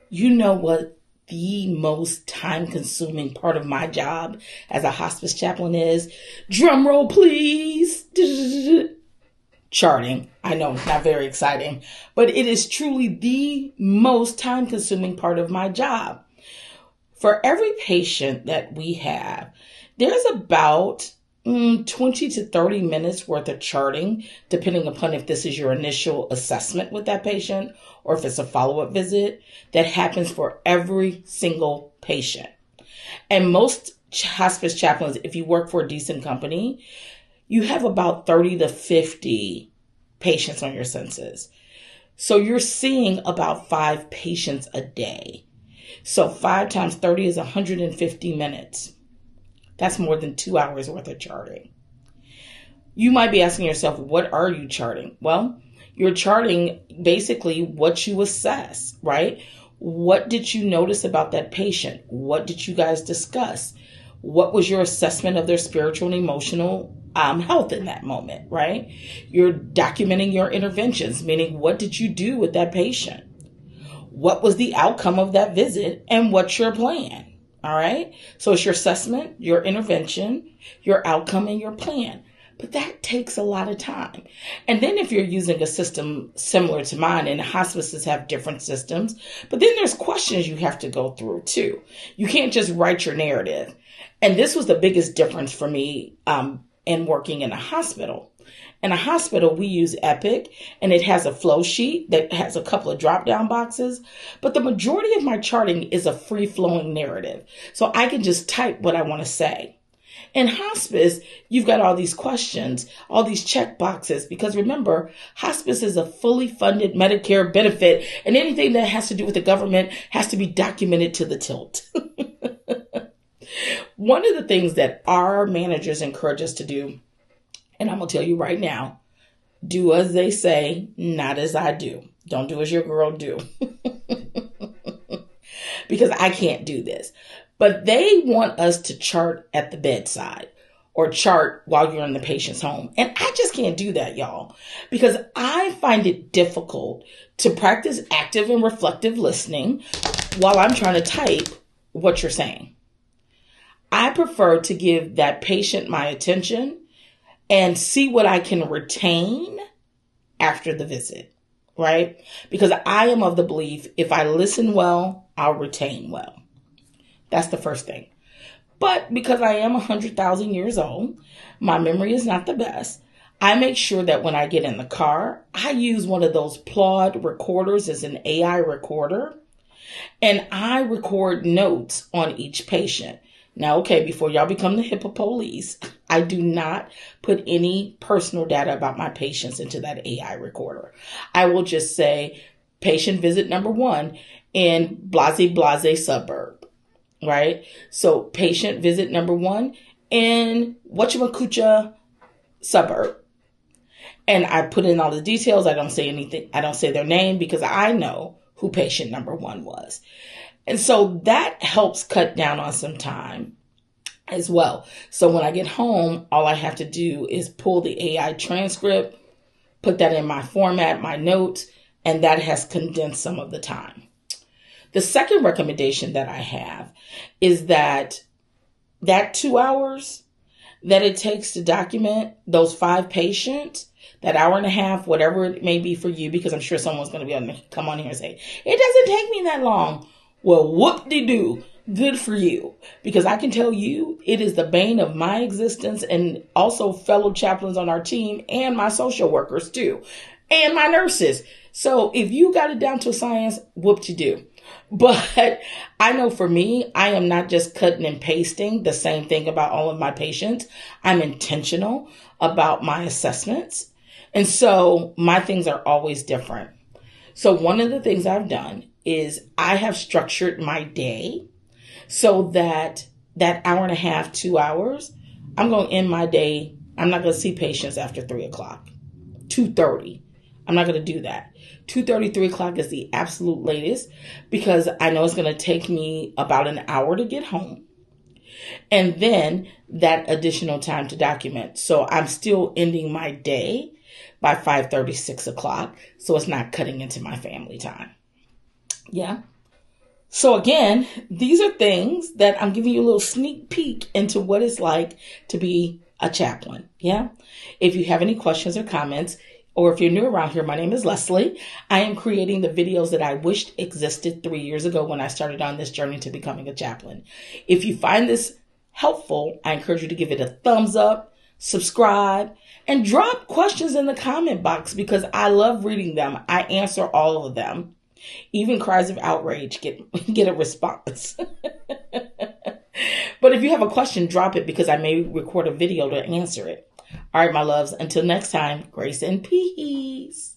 You know what the most time consuming part of my job as a hospice chaplain is? Drum roll, please. Charting. I know, not very exciting, but it is truly the most time consuming part of my job. For every patient that we have, there's about 20 to 30 minutes worth of charting, depending upon if this is your initial assessment with that patient or if it's a follow-up visit, that happens for every single patient. And most hospice chaplains, if you work for a decent company, you have about 30 to 50 patients on your census. So you're seeing about 5 patients a day. So 5 times 30 is 150 minutes. That's more than 2 hours worth of charting. You might be asking yourself, what are you charting? Well, you're charting basically what you assess, right? What did you notice about that patient? What did you guys discuss? What was your assessment of their spiritual and emotional health in that moment, right? You're documenting your interventions, meaning what did you do with that patient? What was the outcome of that visit and what's your plan? All right. So it's your assessment, your intervention, your outcome, and your plan. But that takes a lot of time. And then if you're using a system similar to mine, and hospices have different systems, but then there's questions you have to go through too. You can't just write your narrative. And this was the biggest difference for me in working in a hospital. In a hospital, we use Epic, and it has a flow sheet that has a couple of drop-down boxes. But the majority of my charting is a free-flowing narrative. So I can just type what I want to say. In hospice, you've got all these questions, all these check boxes, because remember, hospice is a fully funded Medicare benefit, and anything that has to do with the government has to be documented to the tilt. One of the things that our managers encourage us to do, and I'm going to tell you right now, do as they say, not as I do. Don't do as your girl do. Because I can't do this. But they want us to chart at the bedside or chart while you're in the patient's home. And I just can't do that, y'all, because I find it difficult to practice active and reflective listening while I'm trying to type what you're saying. I prefer to give that patient my attention and see what I can retain after the visit, right? Because I am of the belief, if I listen well, I'll retain well. That's the first thing. But because I am 100,000 years old, my memory is not the best. I make sure that when I get in the car, I use one of those Plod recorders as an AI recorder, and I record notes on each patient. Now, okay, before y'all become the HIPAA police, I do not put any personal data about my patients into that AI recorder. I will just say patient visit number 1 in blase suburb, right? So patient visit number 1 in whatchamacoocha suburb. And I put in all the details. I don't say anything. I don't say their name because I know who patient number 1 was. And so that helps cut down on some time as well. So when I get home, all I have to do is pull the AI transcript, put that in my format, my notes, and that has condensed some of the time. The second recommendation that I have is that 2 hours that it takes to document those 5 patients, that hour and a half, whatever it may be for you, because I'm sure someone's going to be able to come on here and say, it doesn't take me that long. Well, whoop-de-doo, good for you. Because I can tell you, it is the bane of my existence and also fellow chaplains on our team and my social workers too, and my nurses. So if you got it down to a science, whoop-de-doo. But I know for me, I am not just cutting and pasting the same thing about all of my patients. I'm intentional about my assessments. And so my things are always different. So one of the things I've done is I have structured my day so that hour and a half, 2 hours, I'm going to end my day. I'm not going to see patients after 3 o'clock, 2:30. I'm not going to do that. 2:30, 3 o'clock is the absolute latest because I know it's going to take me about an hour to get home. And then that additional time to document. So I'm still ending my day by 5:30, 6 o'clock. So it's not cutting into my family time. Yeah. So again, these are things that I'm giving you a little sneak peek into what it's like to be a chaplain. Yeah. If you have any questions or comments, or if you're new around here, my name is Leslie. I am creating the videos that I wished existed 3 years ago when I started on this journey to becoming a chaplain. If you find this helpful, I encourage you to give it a thumbs up, subscribe, and drop questions in the comment box because I love reading them. I answer all of them. Even cries of outrage get a response. But if you have a question, drop it because I may record a video to answer it. All right, my loves, until next time, grace and peace.